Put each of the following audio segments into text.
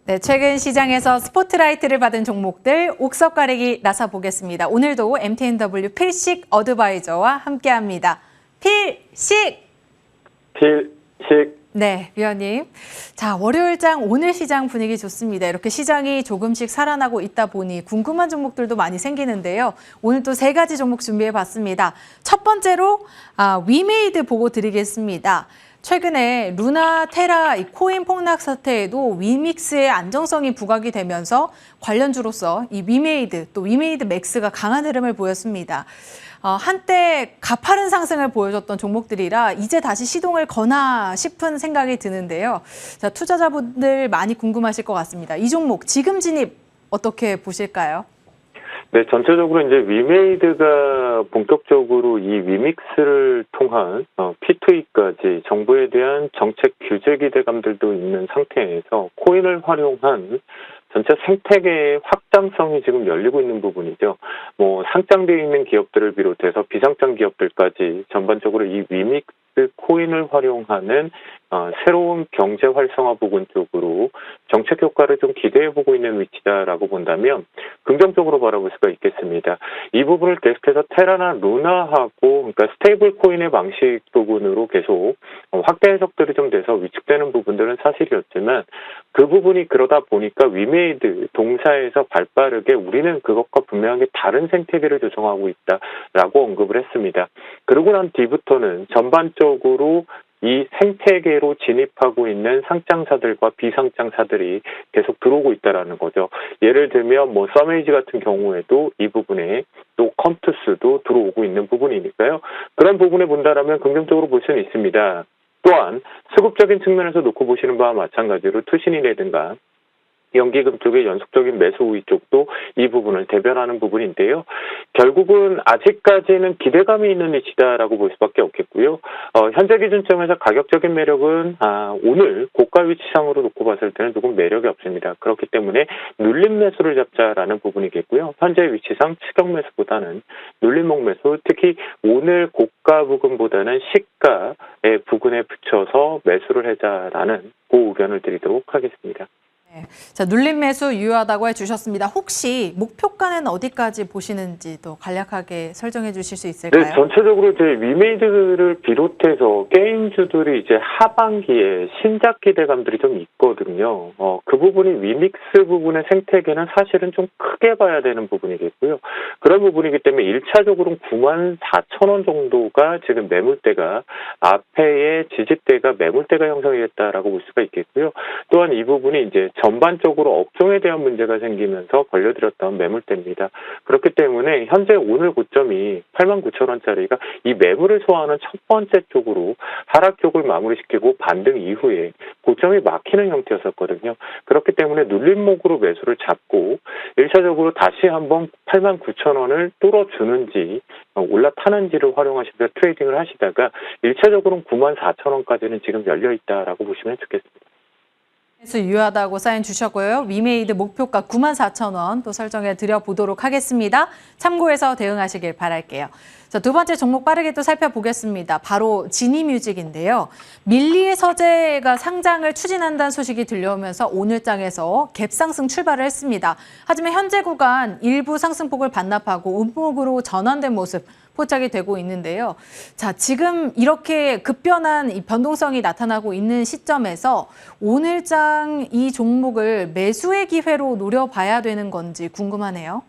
네, 최근 시장에서 스포트라이트를 받은 종목들 옥석 가리기 나서 보겠습니다. 오늘도 MTNW 필식 어드바이저와 함께합니다. 필식! 네, 위원님. 자, 월요일장 오늘 시장 분위기 좋습니다. 이렇게 시장이 조금씩 살아나고 있다 보니 궁금한 종목들도 많이 생기는데요. 오늘 또 세 가지 종목 준비해봤습니다. 첫 번째로 위메이드 보고 드리겠습니다. 최근에 루나, 테라, 이 코인 폭락 사태에도 위믹스의 안정성이 부각이 되면서 관련주로서 이 위메이드, 또 위메이드 맥스가 강한 흐름을 보였습니다. 한때 가파른 상승을 보여줬던 종목들이라 이제 다시 시동을 거나 싶은 생각이 드는데요. 자, 투자자분들 많이 궁금하실 것 같습니다. 이 종목 지금 진입 어떻게 보실까요? 네, 전체적으로 이제 위메이드가 본격적으로 이 위믹스를 통한 P2E까지 정부에 대한 정책 규제 기대감들도 있는 상태에서 코인을 활용한 전체 생태계의 확장성이 지금 열리고 있는 부분이죠. 상장되어 있는 기업들을 비롯해서 비상장 기업들까지 전반적으로 이 위믹스 코인을 활용하는 새로운 경제 활성화 부분 쪽으로 정책 효과를 좀 기대해보고 있는 위치다라고 본다면 긍정적으로 바라볼 수가 있겠습니다. 이 부분을 계속해서 테라나 루나하고 그러니까 스테이블 코인의 방식 부분으로 계속 확대 해석들이 좀 돼서 위축되는 부분들은 사실이었지만 그 부분이 그러다 보니까 위메이드 동사에서 발빠르게 우리는 그것과 분명하게 다른 생태계를 조성하고 있다라고 언급을 했습니다. 그러고 난 뒤부터는 전반적으로 이 생태계로 진입하고 있는 상장사들과 비상장사들이 계속 들어오고 있다라는 거죠. 예를 들면 서메이지 같은 경우에도 이 부분에 또 컴투스도 들어오고 있는 부분이니까요. 그런 부분에 본다라면 긍정적으로 볼 수는 있습니다. 또한 수급적인 측면에서 놓고 보시는 바와 마찬가지로 투신이라든가 연기금 쪽의 연속적인 매수 우위 쪽도 이 부분을 대변하는 부분인데요. 결국은 아직까지는 기대감이 있는 위치다라고 볼 수밖에 없겠고요. 현재 기준점에서 가격적인 매력은 오늘 고가 위치상으로 놓고 봤을 때는 조금 매력이 없습니다. 그렇기 때문에 눌림 매수를 잡자라는 부분이겠고요. 현재 위치상 추격 매수보다는 눌림목 매수, 특히 오늘 고가 부근보다는 시가의 부근에 붙여서 매수를 하자라는 그 의견을 드리도록 하겠습니다. 네. 자, 눌림 매수 유효하다고 해주셨습니다. 혹시 목표가는 어디까지 보시는지도 간략하게 설정해 주실 수 있을까요? 네, 전체적으로 이제 위메이드를 비롯해서 게임주들이 이제 하반기에 신작 기대감들이 좀 있거든요. 그 부분이 위믹스 부분의 생태계는 사실은 좀 크게 봐야 되는 부분이겠고요. 그런 부분이기 때문에 1차적으로는 94,000원 정도가 지금 매물대가 앞에의 지지대가 매물대가 형성이 됐다라고 볼 수가 있겠고요. 또한 이 부분이 이제 전반적으로 업종에 대한 문제가 생기면서 벌려들였던 매물대입니다. 그렇기 때문에 현재 오늘 고점이 89,000원짜리가 이 매물을 소화하는 첫 번째 쪽으로 하락 쪽을 마무리시키고 반등 이후에 고점이 막히는 형태였었거든요. 그렇기 때문에 눌림목으로 매수를 잡고 1차적으로 다시 한번 89,000원을 뚫어주는지 올라타는지를 활용하시면서 트레이딩을 하시다가 1차적으로는 94,000원까지는 지금 열려있다라고 보시면 좋겠습니다. 매수 유효하다고 사인 주셨고요. 위메이드 목표가 94,000원 또 설정해 드려보도록 하겠습니다. 참고해서 대응하시길 바랄게요. 자, 두 번째 종목 빠르게 또 살펴보겠습니다. 바로 지니뮤직인데요. 밀리의 서재가 상장을 추진한다는 소식이 들려오면서 오늘장에서 갭상승 출발을 했습니다. 하지만 현재 구간 일부 상승폭을 반납하고 음목으로 전환된 모습 포착이 되고 있는데요. 자, 지금 이렇게 급변한 이 변동성이 나타나고 있는 시점에서 오늘장 이 종목을 매수의 기회로 노려봐야 되는 건지 궁금하네요.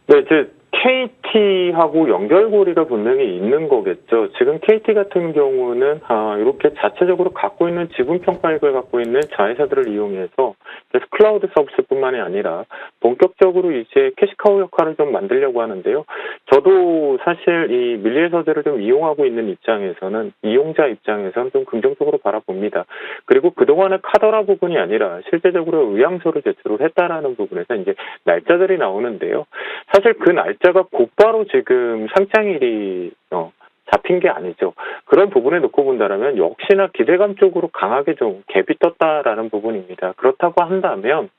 네, 이제 KT하고 연결고리가 분명히 있는 거겠죠. 지금 KT 같은 경우는 이렇게 자체적으로 갖고 있는 지분평가액을 갖고 있는 자회사들을 이용해서 그래서 클라우드 서비스뿐만이 아니라 본격적으로 이제 캐시카우 역할을 좀 만들려고 하는데요. 저도 사실 이 밀리의 서재를 좀 이용하고 있는 입장에서는 이용자 입장에서는 좀 긍정적으로 바라봅니다. 그리고 그동안의 카더라 부분이 아니라 실제적으로 의향서를 제출을 했다라는 부분에서 이제 날짜들이 나오는데요. 사실 그 날짜가 곧바로 지금 상장일이 잡힌 게 아니죠. 그런 부분에 놓고 본다면 역시나 기대감 쪽으로 강하게 좀 갭이 떴다라는 부분입니다. 그렇다고 한다면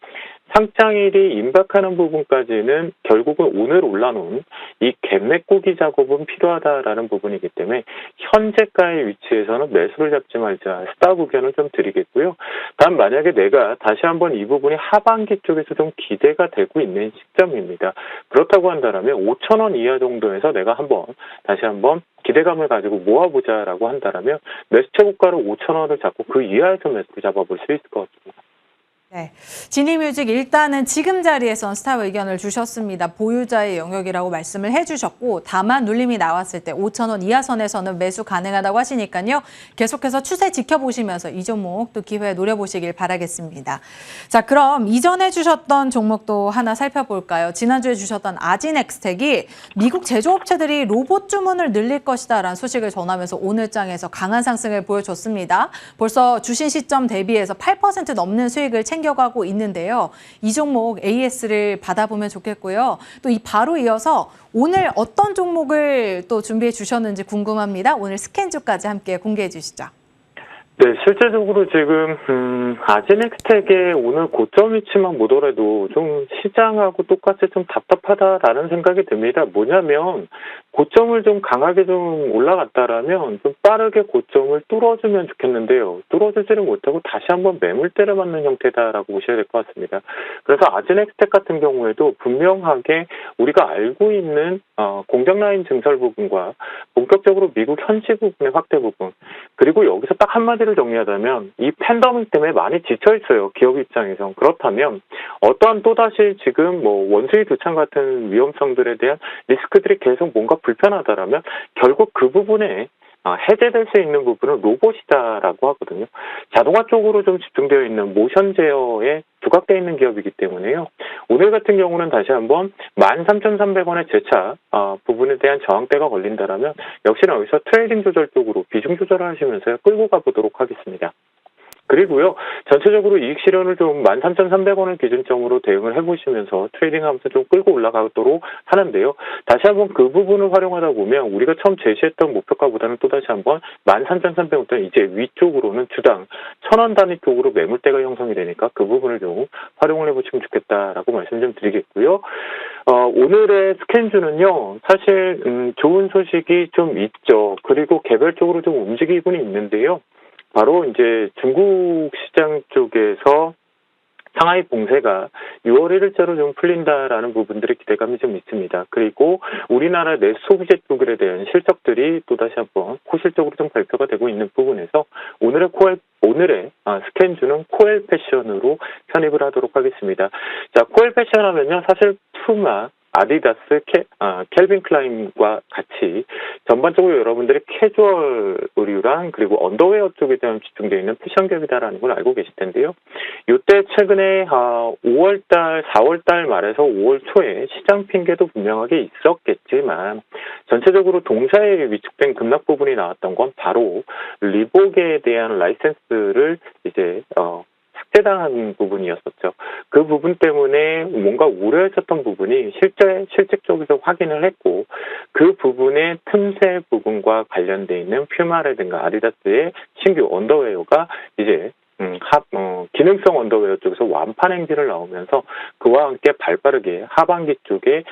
상장일이 임박하는 부분까지는 결국은 오늘 올라놓은 이 갭 메꾸기 작업은 필요하다라는 부분이기 때문에 현재가의 위치에서는 매수를 잡지 말자 스탑 의견을 좀 드리겠고요. 단 만약에 내가 다시 한번 이 부분이 하반기 쪽에서 좀 기대가 되고 있는 시점입니다. 그렇다고 한다면 5,000원 이하 정도에서 내가 다시 한번 기대감을 가지고 모아보자라고 한다면 매수 최고가로 5,000원을 잡고 그 이하에서 매수를 잡아볼 수 있을 것 같습니다. 네, 지니뮤직 일단은 지금 자리에선 스탑 의견을 주셨습니다. 보유자의 영역이라고 말씀을 해주셨고 다만 눌림이 나왔을 때 5,000원 이하 선에서는 매수 가능하다고 하시니까요. 계속해서 추세 지켜보시면서 이 종목 또 기회 노려보시길 바라겠습니다. 자, 그럼 이전에 주셨던 종목도 하나 살펴볼까요? 지난주에 주셨던 아진엑스텍이 미국 제조업체들이 로봇 주문을 늘릴 것이다라는 소식을 전하면서 오늘 장에서 강한 상승을 보여줬습니다. 벌써 주신 시점 대비해서 8% 넘는 수익을 챙겨가고 있는데요. 이 종목 AS를 받아보면 좋겠고요. 또 이 바로 이어서 오늘 어떤 종목을 또 준비해 주셨는지 궁금합니다. 오늘 스캔주까지 함께 공개해 주시죠. 네, 실제적으로 지금 아진엑스텍의 오늘 고점 위치만 보더라도 좀 시장하고 똑같이 좀 답답하다라는 생각이 듭니다. 뭐냐면 고점을 좀 강하게 좀 올라갔다라면 좀 빠르게 고점을 뚫어주면 좋겠는데요. 뚫어주지를 못하고 다시 한번 매물대를 맞는 형태다라고 보셔야 될 것 같습니다. 그래서 아진엑스텍 같은 경우에도 분명하게 우리가 알고 있는 공장 라인 증설 부분과 본격적으로 미국 현지 부분의 확대 부분, 그리고 여기서 딱 한마디로 정리하자면 이 팬데믹 때문에 많이 지쳐 있어요. 기업 입장에서. 그렇다면 어떠한 또다시 지금 원수의 두창 같은 위험성들에 대한 리스크들이 계속 뭔가 불편하다라면 결국 그 부분에 해제될 수 있는 부분은 로봇이다라고 하거든요. 자동화 쪽으로 좀 집중되어 있는 모션 제어에 부각되어 있는 기업이기 때문에요. 오늘 같은 경우는 다시 한번 13,300원의 재차 부분에 대한 저항대가 걸린다라면 역시나 여기서 트레이딩 조절 쪽으로 비중 조절을 하시면서 끌고 가보도록 하겠습니다. 그리고요, 전체적으로 이익 실현을 좀 13,300원을 기준점으로 대응을 해보시면서 트레이딩하면서 좀 끌고 올라가도록 하는데요. 다시 한번 그 부분을 활용하다 보면 우리가 처음 제시했던 목표가보다는 또다시 한번 13,300원부터 이제 위쪽으로는 주당 1,000원 단위 쪽으로 매물대가 형성이 되니까 그 부분을 좀 활용을 해보시면 좋겠다라고 말씀 좀 드리겠고요. 오늘의 스캔주는요, 사실 좋은 소식이 좀 있죠. 그리고 개별적으로 좀 움직이고는 있는데요. 바로 이제 중국 시장 쪽에서 상하이 봉쇄가 6월 1일자로 좀 풀린다라는 부분들의 기대감이 좀 있습니다. 그리고 우리나라 내 소비재 쪽에 대한 실적들이 또다시 한번 호실적으로 좀 발표가 되고 있는 부분에서 오늘의 스캔주는 코엘 패션으로 편입을 하도록 하겠습니다. 자, 코엘 패션 하면요, 사실 푸마, 아디다스, 켈빈 클라인과 같이 전반적으로 여러분들이 캐주얼 의류랑 그리고 언더웨어 쪽에 대한 집중되어 있는 패션 기업이다라는 걸 알고 계실 텐데요. 이때 최근에 5월달, 4월달 말에서 5월 초에 시장 핑계도 분명하게 있었겠지만 전체적으로 동사에 위축된 급락 부분이 나왔던 건 바로 리복에 대한 라이센스를 이제 삭제당한 부분이었었죠. 그 부분 때문에 뭔가 우려했었던 부분이 실제 쪽에서 확인을 했고 그 부분의 틈새 부분과 관련돼 있는 퓨마라든가 아디다스의 신규 언더웨어가 이제 기능성 언더웨어 쪽에서 완판 행진을 나오면서 그와 함께 발빠르게 하반기 쪽에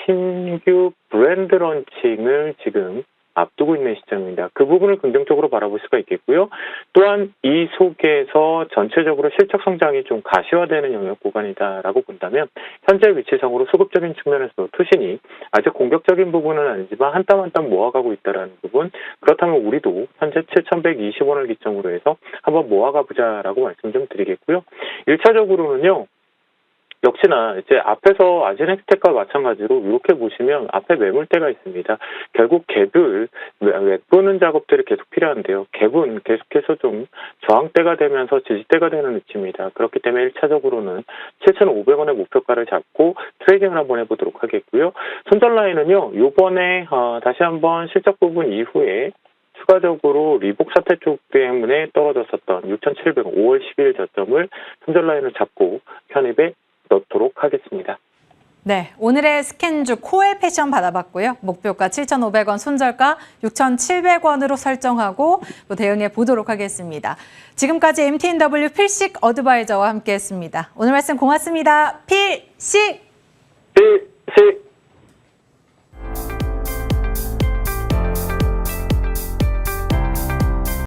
신규 브랜드 런칭을 지금 앞두고 있는 시점입니다. 그 부분을 긍정적으로 바라볼 수가 있겠고요. 또한 이 속에서 전체적으로 실적 성장이 좀 가시화되는 영역 구간이다라고 본다면 현재 위치상으로 수급적인 측면에서 투신이 아직 공격적인 부분은 아니지만 한 땀 한 땀 모아가고 있다는 부분, 그렇다면 우리도 현재 7,120원을 기점으로 해서 한번 모아가 보자라고 말씀 좀 드리겠고요. 1차적으로는요. 역시나 이제 앞에서 아진엑스텍과 마찬가지로 이렇게 보시면 앞에 매물대가 있습니다. 결국 갭을 메꾸는 작업들이 계속 필요한데요. 갭은 계속해서 좀 저항대가 되면서 지지대가 되는 위치입니다. 그렇기 때문에 1차적으로는 7,500원의 목표가를 잡고 트레이딩을 한번 해보도록 하겠고요. 손절 라인은요. 이번에 다시 한번 실적 부분 이후에 추가적으로 리복 사태 쪽 때문에 떨어졌었던 6,700원 5월 10일 저점을 손절 라인을 잡고 편입에 넣도록 하겠습니다. 네, 오늘의 스캔주 코엘 패션 받아봤고요. 목표가 7,500원, 손절가 6,700원으로 설정하고 또 대응해 보도록 하겠습니다. 지금까지 MTNW 필식 어드바이저와 함께했습니다. 오늘 말씀 고맙습니다. 필식! 필